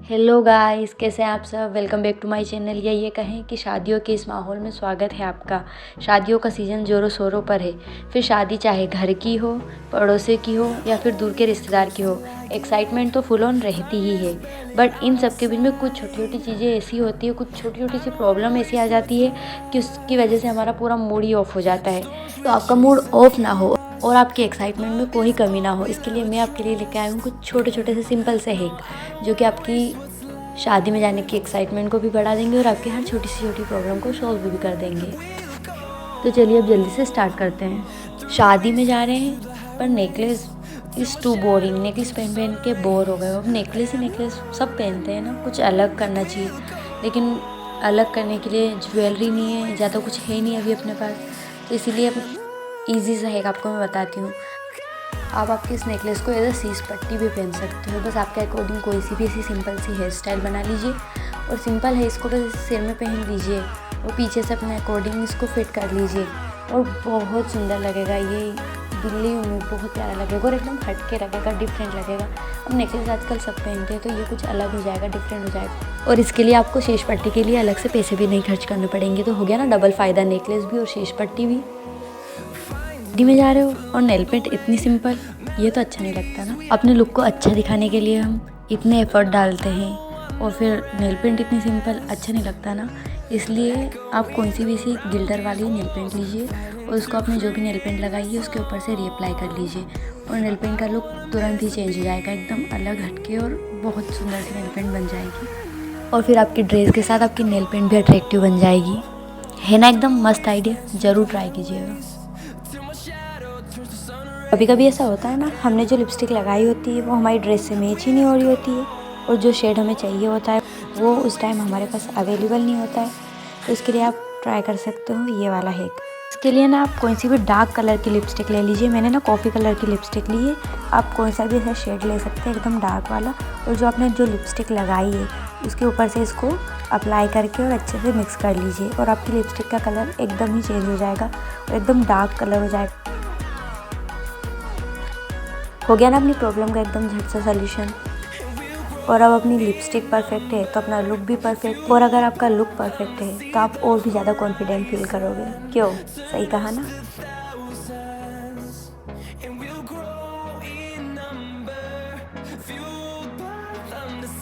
Hello guys, कैसे हैं आप सब। Welcome back to my channel. या ये कहें कि शादियों के इस माहौल में स्वागत है आपका। शादियों का सीज़न जोरों शोरों पर है। फिर शादी चाहे घर की हो, पड़ोसी की हो या फिर दूर के रिश्तेदार की हो, एक्साइटमेंट तो फुल ऑन रहती ही है। बट इन सब के बीच में कुछ छोटी छोटी चीज़ें ऐसी होती है, कुछ छोटी छोटी सी प्रॉब्लम ऐसी आ जाती है कि उसकी वजह से हमारा पूरा मूड ही ऑफ हो जाता है। तो आपका मूड ऑफ ना हो और आपकी एक्साइटमेंट में कोई कमी ना हो, इसके लिए मैं आपके लिए लेके आई हूँ कुछ छोटे छोटे से सिंपल से हैक जो कि आपकी शादी में जाने की एक्साइटमेंट को भी बढ़ा देंगे और आपकी हर छोटी सी छोटी प्रॉब्लम को सॉल्व भी कर देंगे। तो चलिए अब जल्दी से स्टार्ट करते हैं। शादी में जा रहे हैं पर necklace is too boring. Necklace पहन पहन के बोर हो गए हो। अब नेकलेस ही नेकलेस सब पहनते हैं ना, कुछ अलग करना चाहिए। लेकिन अलग करने के लिए ज्वेलरी नहीं है, ज़्यादा कुछ है नहीं अभी अपने पास। तो इसीलिए अब ईजी सा हैक आपको मैं बताती हूँ। आप आपके इस नेकलेस को एज सीस पट्टी भी पहन सकते हो। बस आपके अकॉर्डिंग कोई सी भी ऐसी सिंपल सी हेयर स्टाइल बना लीजिए और सिंपल है, इसको बस सिर में पहन लीजिए और पीछे से अपने अकॉर्डिंग इसको फिट कर लीजिए और बहुत सुंदर लगेगा। ये दिल्ली में बहुत प्यारा लगेगा और एकदम हटके लगेगा, डिफरेंट लगेगा। अब नेकलेस आजकल सब पहनते हैं तो ये कुछ अलग हो जाएगा, डिफरेंट हो जाएगा। और इसके लिए आपको शेष पट्टी के लिए अलग से पैसे भी नहीं खर्च करने पड़ेंगे। तो हो गया ना डबल फ़ायदा, नेकलेस भी और शेष पट्टी भी। शादी में जा रहे हो और नेल पेंट इतनी सिंपल, ये तो अच्छा नहीं लगता ना। अपने लुक को अच्छा दिखाने के लिए हम इतने एफर्ट डालते हैं और फिर नेल पेंट इतनी सिंपल, अच्छा नहीं लगता ना। इसलिए आप कौन सी भी सी गिल्टर वाली नेल पेंट लीजिए और उसको आपने जो भी नेल पेंट लगाई है उसके ऊपर से रीअप्लाई कर लीजिए और नेल पेंट का लुक तुरंत ही चेंज हो जाएगा, एकदम अलग हटके और बहुत सुंदर सी नेल पेंट बन जाएगी। और फिर आपकी ड्रेस के साथ आपकी नेल पेंट भी अट्रैक्टिव बन जाएगी। है ना एकदम मस्त आइडिया, ज़रूर ट्राई कीजिएगा। कभी कभी ऐसा होता है ना, हमने जो लिपस्टिक लगाई होती है वो हमारी ड्रेस से मैच ही नहीं हो रही होती है और जो शेड हमें चाहिए होता है वो उस टाइम हमारे पास अवेलेबल नहीं होता है। तो इसके लिए आप ट्राई कर सकते हो ये वाला हैक। इसके लिए ना आप कोई सी भी डार्क कलर की लिपस्टिक ले लीजिए। मैंने ना कॉफ़ी कलर की लिपस्टिक ली है। आप कोई सा भी ऐसा शेड ले सकते हैं एकदम डार्क वाला, और जो आपने जो लिपस्टिक लगाई है उसके ऊपर से इसको अप्लाई करके और अच्छे से मिक्स कर लीजिए और आपकी लिपस्टिक का कलर एकदम ही चेंज हो जाएगा और एकदम डार्क कलर हो जाएगा। हो गया ना अपनी प्रॉब्लम का एकदम झट से सॉल्यूशन। और अब अपनी लिपस्टिक परफेक्ट है तो अपना लुक भी परफेक्ट, और अगर आपका लुक परफेक्ट है तो आप और भी ज़्यादा कॉन्फिडेंट फील करोगे। क्यों, सही कहा ना।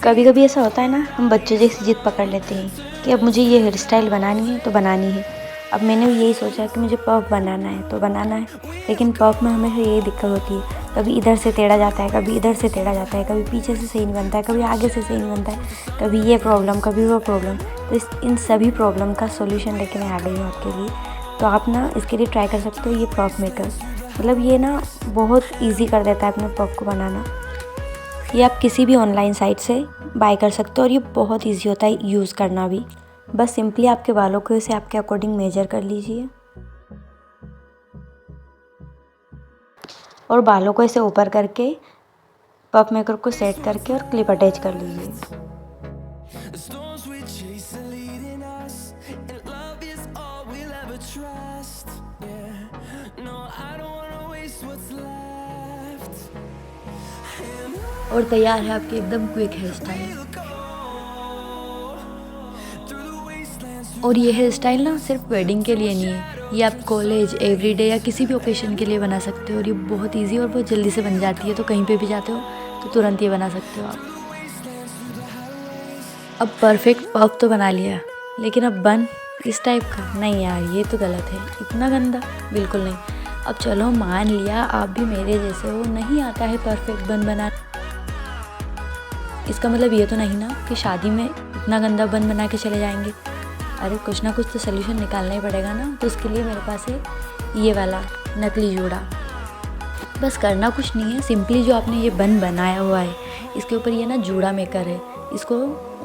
कभी कभी ऐसा होता है ना, हम बच्चों जैसी जिद पकड़ लेते हैं कि अब मुझे ये हेयर स्टाइल बनानी है तो बनानी है। अब मैंने भी यही सोचा कि मुझे पफ बनाना है तो बनाना है। लेकिन पफ में हमेशा यही दिक्कत होती है, कभी इधर से टेढ़ा जाता है, कभी इधर से टेढ़ा जाता है, कभी पीछे से सही नहीं बनता है, कभी आगे से सही नहीं बनता है, कभी ये प्रॉब्लम कभी वो प्रॉब्लम। तो इन सभी प्रॉब्लम का सोल्यूशन लेके मैं आ गई हूँ आपके लिए। तो आप ना इसके लिए ट्राई कर सकते हो ये पफ मेकर। मतलब ये ना बहुत ईजी कर देता है अपने पफ को बनाना। ये आप किसी भी ऑनलाइन साइट से बाय कर सकते हो और ये बहुत ईजी होता है यूज़ करना भी। बस सिंपली आपके बालों को इसे आपके अकॉर्डिंग मेजर कर लीजिए और बालों को इसे ऊपर करके पफ मेकर को सेट करके और क्लिप अटैच कर लीजिए। और तैयार है आपकी एकदम क्विक हेयर स्टाइल। और ये हेयर स्टाइल ना सिर्फ वेडिंग के लिए नहीं है, ये आप कॉलेज, एवरीडे या किसी भी ओकेशन के लिए बना सकते हो और ये बहुत इजी और बहुत जल्दी से बन जाती है। तो कहीं पे भी जाते हो तो तुरंत ये बना सकते हो आप। अब परफेक्ट पफ तो बना लिया, लेकिन अब बन इस टाइप का नहीं यार, ये तो गलत है, इतना गंदा बिल्कुल नहीं। अब चलो मान लिया आप भी मेरे जैसे हो, नहीं आता है परफेक्ट बन बना। इसका मतलब ये तो नहीं ना कि शादी में इतना गंदा बन बना के चले जाएंगे। अरे कुछ ना कुछ तो सोल्यूशन निकालना ही पड़ेगा ना। तो उसके लिए मेरे पास है ये वाला नकली जूड़ा। बस करना कुछ नहीं है, सिंपली जो आपने ये बन बनाया हुआ है इसके ऊपर ये ना जूड़ा मेकर है, इसको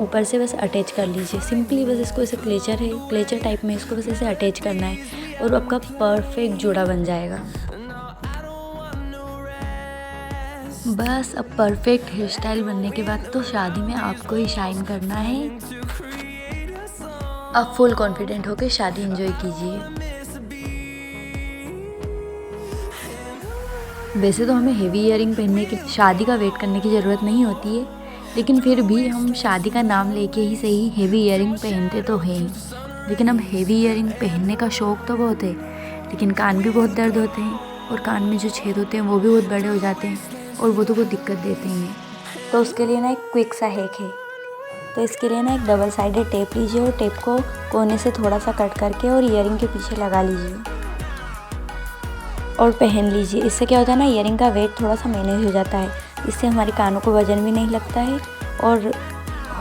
ऊपर से बस अटैच कर लीजिए। सिंपली बस इसको ऐसे क्लेचर है, क्लेचर टाइप में इसको बस ऐसे अटैच करना है और आपका परफेक्ट जूड़ा बन जाएगा। बस अब परफेक्ट हेयर स्टाइल बनने के बाद तो शादी में आपको ही शाइन करना है। अब फुल कॉन्फिडेंट होकर शादी एंजॉय कीजिए। वैसे तो हमें हेवी इयरिंग पहनने की, शादी का वेट करने की ज़रूरत नहीं होती है, लेकिन फिर भी हम शादी का नाम लेके ही सही हेवी ईयरिंग पहनते तो हैं ही। लेकिन अब हेवी ईयरिंग पहनने का शौक़ तो बहुत है, लेकिन कान भी बहुत दर्द होते हैं और कान में जो छेद होते हैं वो भी बहुत बड़े हो जाते हैं और वो तो बहुत दिक्कत देते हैं। तो उसके लिए ना एक क्विक सा हैक है। तो इसके लिए ना एक डबल साइडेड टेप लीजिए और टेप को कोने से थोड़ा सा कट करके और ईयरिंग के पीछे लगा लीजिए और पहन लीजिए। इससे क्या होता है ना, ईयरिंग का वेट थोड़ा सा मैनेज हो जाता है। इससे हमारे कानों को वजन भी नहीं लगता है और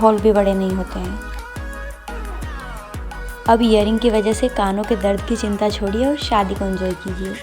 होल भी बड़े नहीं होते हैं। अब ईयरिंग की वजह से कानों के दर्द की चिंता छोड़िए और शादी को एंजॉय कीजिए।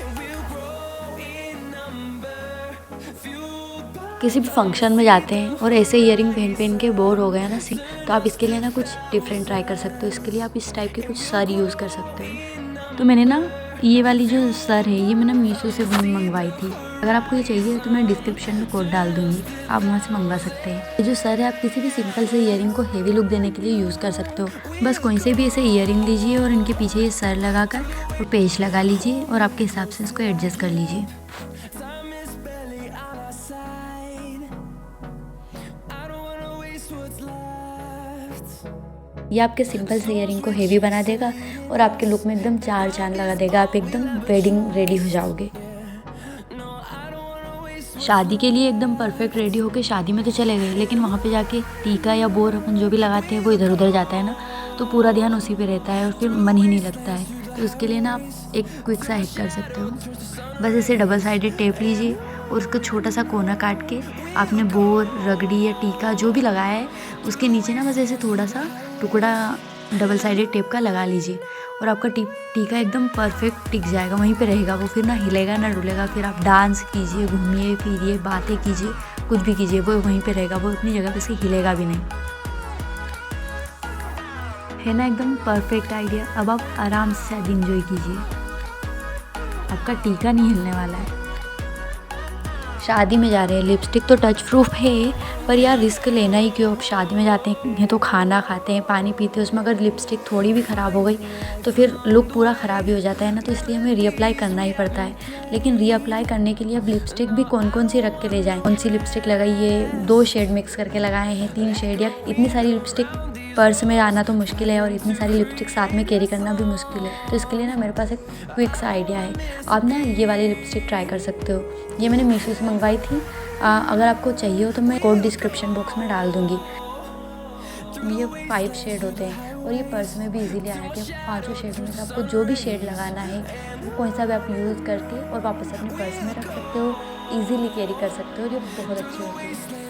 किसी भी फंक्शन में जाते हैं और ऐसे ईयरिंग पहन के बोर हो गया ना तो आप इसके लिए ना कुछ डिफरेंट ट्राई कर सकते हो। इसके लिए आप इस टाइप के कुछ सर यूज़ कर सकते हो। तो मैंने ना ये वाली जो सर है ये मैंने मीशो से मंगवाई थी। अगर आपको ये चाहिए तो मैं डिस्क्रिप्शन में कोड डाल दूँगी, आप वहाँ से मंगवा सकते हैं। ये जो सर है आप किसी भी सिंपल से ईयरिंग को हेवी लुक देने के लिए यूज़ कर सकते हो। बस कोई से भी ऐसे ईयरिंग लीजिए और इनके पीछे ये सर लगाकर और पेच लगा लीजिए और आपके हिसाब से इसको एडजस्ट कर लीजिए। ये आपके सिंपल से ईयरिंग को हेवी बना देगा और आपके लुक में एकदम चार चांद लगा देगा। आप एकदम वेडिंग रेडी हो जाओगे। शादी के लिए एकदम परफेक्ट रेडी होके शादी में तो चले गए, लेकिन वहाँ पे जाके टीका या बोर अपन जो भी लगाते हैं वो इधर उधर जाता है ना, तो पूरा ध्यान उसी पे रहता है और फिर मन ही नहीं लगता है। तो उसके लिए ना आप एक क्विक सा हैक कर सकते हो। बस ऐसे डबल साइडेड टेप लीजिए और उसको छोटा सा कोना काट के आपने बोर, रगड़ी या टीका जो भी लगाया है उसके नीचे ना बस ऐसे थोड़ा सा टुकड़ा डबल साइडेड टेप का लगा लीजिए और आपका टीका एकदम परफेक्ट टिक जाएगा, वहीं पे रहेगा वो, फिर ना हिलेगा ना डुलेगा। फिर आप डांस कीजिए, घूमिए फिरिए, बातें कीजिए, कुछ भी कीजिए, वो वहीं पे रहेगा, वो अपनी जगह पे से हिलेगा भी नहीं। है ना एकदम परफेक्ट आइडिया। अब आप आराम से शादी एंजॉय कीजिए, आपका टीका नहीं हिलने वाला है। शादी में जा रहे हैं, लिपस्टिक तो टच प्रूफ है, पर यार रिस्क लेना ही क्यों। अब शादी में जाते हैं तो खाना खाते हैं, पानी पीते हैं, उसमें अगर लिपस्टिक थोड़ी भी ख़राब हो गई तो फिर लुक पूरा ख़राब ही हो जाता है ना। तो इसलिए हमें रीअप्लाई करना ही पड़ता है। लेकिन रीअप्लाई करने के लिए अब लिपस्टिक भी कौन कौन सी रख के ले जाएँ, कौन सी लिपस्टिक लगाइए, 2 शेड मिक्स करके लगाए हैं, 3 शेड, या इतनी सारी लिपस्टिक पर्स में आना तो मुश्किल है और इतनी सारी लिपस्टिक साथ में कैरी करना भी मुश्किल है। तो इसके लिए ना मेरे पास एक क्विक सा आइडिया है। आप ना ये वाली लिपस्टिक ट्राई कर सकते हो। ये मैंने मीशो से मंगवाई थी। अगर आपको चाहिए हो तो मैं कोड डिस्क्रिप्शन बॉक्स में डाल दूँगी। ये 5 शेड होते हैं और ये पर्स में भी इजीली आया कि 5 शेड में से आपको जो भी शेड लगाना है कोई सा भी आप यूज़ करके और वापस अपने पर्स में रख सकते हो, इजीली कैरी कर सकते हो। ये बहुत अच्छी होती है।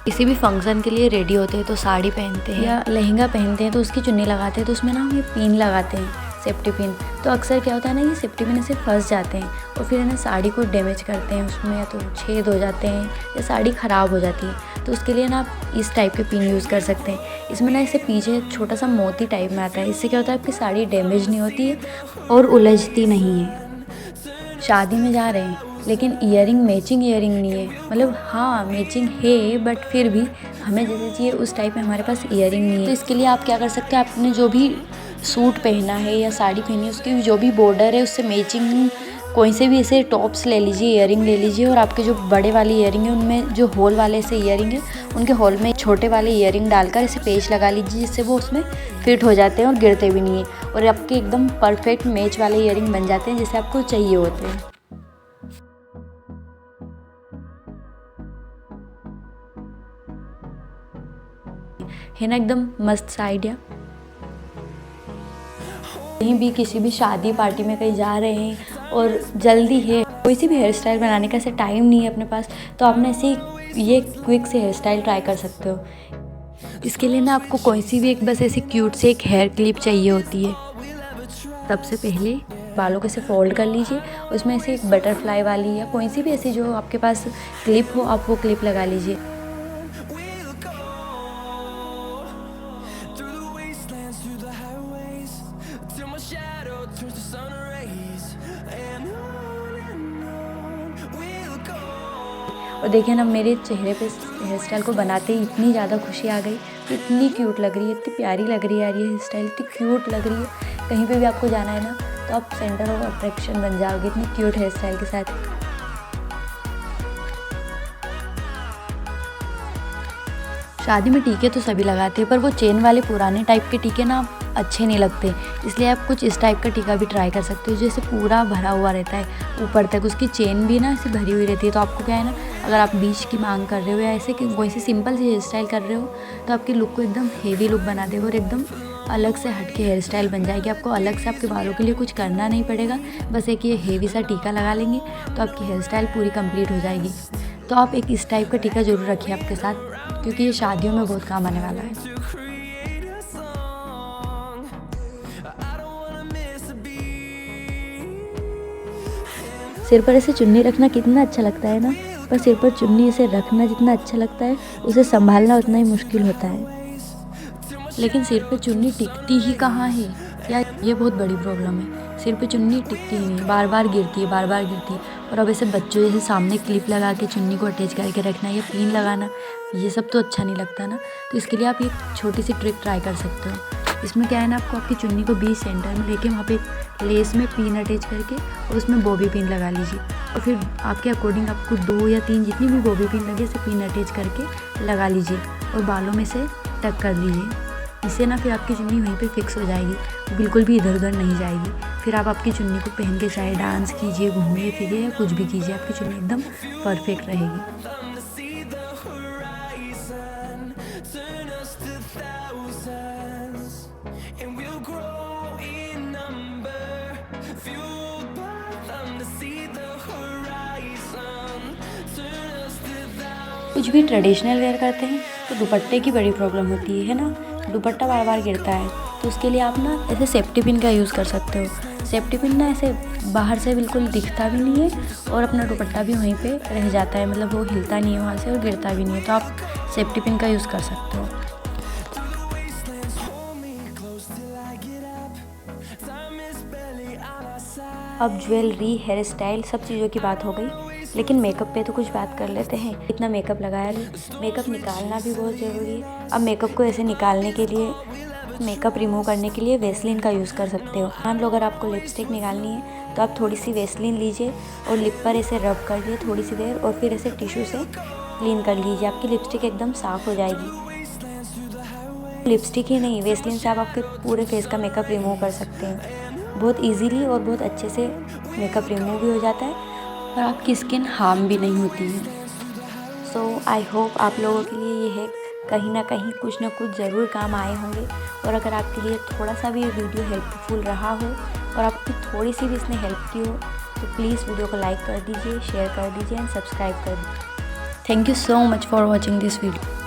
किसी भी फंक्शन के लिए रेडी होते हैं तो साड़ी पहनते हैं या लहंगा पहनते हैं तो उसकी चुन्नी लगाते हैं, तो उसमें ना हम ये पिन लगाते हैं, सेफ्टी पिन। तो अक्सर क्या होता है ना, ये सेफ्टी पिन ऐसे फंस जाते हैं और फिर है ना साड़ी को डैमेज करते हैं, उसमें या तो छेद हो जाते हैं या साड़ी ख़राब हो जाती है। तो उसके लिए ना आप इस टाइप के पिन यूज़ कर सकते हैं। इसमें ना इसे पीछे छोटा सा मोती टाइप में आता है। इससे क्या होता है आपकी साड़ी डैमेज नहीं होती है और उलझती नहीं है। शादी में जा रहे हैं लेकिन ईयरिंग मैचिंग ईयरिंग नहीं है, मतलब हाँ मैचिंग है बट फिर भी हमें जैसे चाहिए उस टाइप में हमारे पास ईयरिंग नहीं है। तो इसके लिए आप क्या कर सकते हैं, आपने जो भी सूट पहना है या साड़ी पहनी है उसकी जो भी बॉर्डर है उससे मैचिंग कोई से भी ऐसे टॉप्स ले लीजिए, ईयरिंग ले लीजिए और आपके जो बड़े वाले ईयरिंग है उनमें जो होल वाले ऐसे ईयरिंग है उनके होल में छोटे वाले ईयरिंग डालकर ऐसे पेच लगा लीजिए, जिससे वो उसमें फिट हो जाते हैं और गिरते भी नहीं है और आपके एकदम परफेक्ट मैच वाले ईयरिंग बन जाते हैं जैसे आपको चाहिए होते हैं। है ना एकदम मस्त सा आइडिया। कहीं भी किसी भी शादी पार्टी में कहीं जा रहे हैं और जल्दी है, कोई सी भी हेयर स्टाइल बनाने का ऐसे टाइम नहीं है अपने पास, तो आपने ऐसे ये क्विक से हेयर स्टाइल ट्राई कर सकते हो। इसके लिए ना आपको कोई सी भी एक बस ऐसी क्यूट से एक हेयर क्लिप चाहिए होती है। सबसे पहले बालों को ऐसे फोल्ड कर लीजिए, उसमें ऐसे एक बटरफ्लाई वाली या कोई सी भी ऐसी जो आपके पास क्लिप हो आप वो क्लिप लगा लीजिए। और देखिए ना मेरे चेहरे पे हेयर स्टाइल को बनाते ही इतनी ज़्यादा खुशी आ गई, इतनी क्यूट लग रही है, इतनी प्यारी लग रही है यार, ये हेयर स्टाइल इतनी क्यूट लग रही है। कहीं पे भी आपको जाना है ना तो आप सेंटर ऑफ अट्रैक्शन बन जाओगे इतनी क्यूट हेयर स्टाइल के साथ। शादी में टीके तो सभी लगाते हैं, पर वो चेन वाले पुराने टाइप के टीके ना अच्छे नहीं लगते, इसलिए आप कुछ इस टाइप का टीका भी ट्राई कर सकते हो, जैसे पूरा भरा हुआ रहता है ऊपर तक, उसकी चेन भी ना ऐसे भरी हुई रहती है। तो आपको क्या है ना, अगर आप बीच की मांग कर रहे हो या ऐसे कोई सी सिंपल सी हेयर स्टाइल कर रहे हो तो आपके लुक को एकदम हेवी लुक बना देगा और एकदम अलग से हट के हेयर स्टाइल बन जाएगी। आपको अलग से आपके बालों के लिए कुछ करना नहीं पड़ेगा, बस एक ये हेवी सा टीका लगा लेंगे तो आपकी हेयर स्टाइल पूरी कंप्लीट हो जाएगी। तो आप एक इस टाइप का टीका ज़रूर रखिए आपके साथ, क्योंकि ये शादियों में बहुत काम आने वाला है। सिर पर ऐसे चुन्नी रखना कितना अच्छा लगता है ना, पर सिर पर चुन्नी ऐसे रखना जितना अच्छा लगता है उसे संभालना उतना ही मुश्किल होता है। लेकिन सिर पे चुन्नी टिकती ही कहाँ है यार, ये बहुत बड़ी प्रॉब्लम है। सिर पे चुन्नी टिकती ही नहीं, बार बार गिरती है, बार बार गिरती है। और अब ऐसे बच्चों जैसे सामने क्लिप लगा के चुन्नी को अटैच करके रखना या पिन लगाना, ये सब तो अच्छा नहीं लगता ना। तो इसके लिए आप ये छोटी सी ट्रिक ट्राई कर सकते हो। इसमें क्या है ना, आपको आपकी चुन्नी को बीच सेंटर में लेके वहाँ पे लेस में पिन अटैच करके और उसमें बॉबी पिन लगा लीजिए। और फिर आपके अकॉर्डिंग आपको 2 या 3 जितनी भी बॉबी पिन लगे उसे पिन अटैच करके लगा लीजिए और बालों में से टक कर लीजिए। इससे ना फिर आपकी चुन्नी वहीं पे फिक्स हो जाएगी, बिल्कुल भी इधर उधर नहीं जाएगी। फिर आप आपकी चुन्नी को पहन के चाहे डांस कीजिए, घूमिए फिरिए या कुछ भी कीजिए, आपकी चुन्नी एकदम परफेक्ट रहेगी। कुछ भी ट्रेडिशनल वेयर करते हैं तो दुपट्टे की बड़ी प्रॉब्लम होती है ना, दुपट्टा बार बार गिरता है। तो उसके लिए आप ना ऐसे सेफ्टी पिन का यूज़ कर सकते हो। सेफ्टी पिन ना ऐसे बाहर से बिल्कुल दिखता भी नहीं है और अपना दुपट्टा भी वहीं पे रह जाता है, मतलब वो हिलता नहीं है वहाँ से और गिरता भी नहीं है। तो आप सेफ्टी पिन का यूज़ कर सकते हो। अब ज्वेलरी, हेयर स्टाइल, सब चीज़ों की बात हो गई, लेकिन मेकअप पे तो कुछ बात कर लेते हैं। इतना मेकअप लगाया, मेकअप निकालना भी बहुत ज़रूरी है। अब मेकअप को ऐसे निकालने के लिए, मेकअप रिमूव करने के लिए वेस्लिन का यूज़ कर सकते हो। मान लो अगर आपको लिपस्टिक निकालनी है तो आप थोड़ी सी वेस्लिन लीजिए और लिप पर ऐसे रब कर दिए थोड़ी सी देर और फिर ऐसे टिश्यू से क्लीन कर लीजिए, आपकी लिपस्टिक एकदम साफ़ हो जाएगी। लिपस्टिक ही नहीं, वेस्लिन से आप आपके पूरे फेस का मेकअप रिमूव कर सकते हैं बहुत ईजीली और बहुत अच्छे से। मेकअप रिमूव भी हो जाता है और आपकी स्किन हार्म भी नहीं होती है। सो आई होप आप लोगों के लिए ये है कहीं ना कुछ ज़रूर काम आए होंगे। और अगर आपके लिए थोड़ा सा भी ये वीडियो हेल्पफुल रहा हो और आपकी थोड़ी सी भी इसने हेल्प की हो तो प्लीज़ वीडियो को लाइक कर दीजिए, शेयर कर दीजिए एंड सब्सक्राइब कर दीजिए। Thank you so much for watching this video.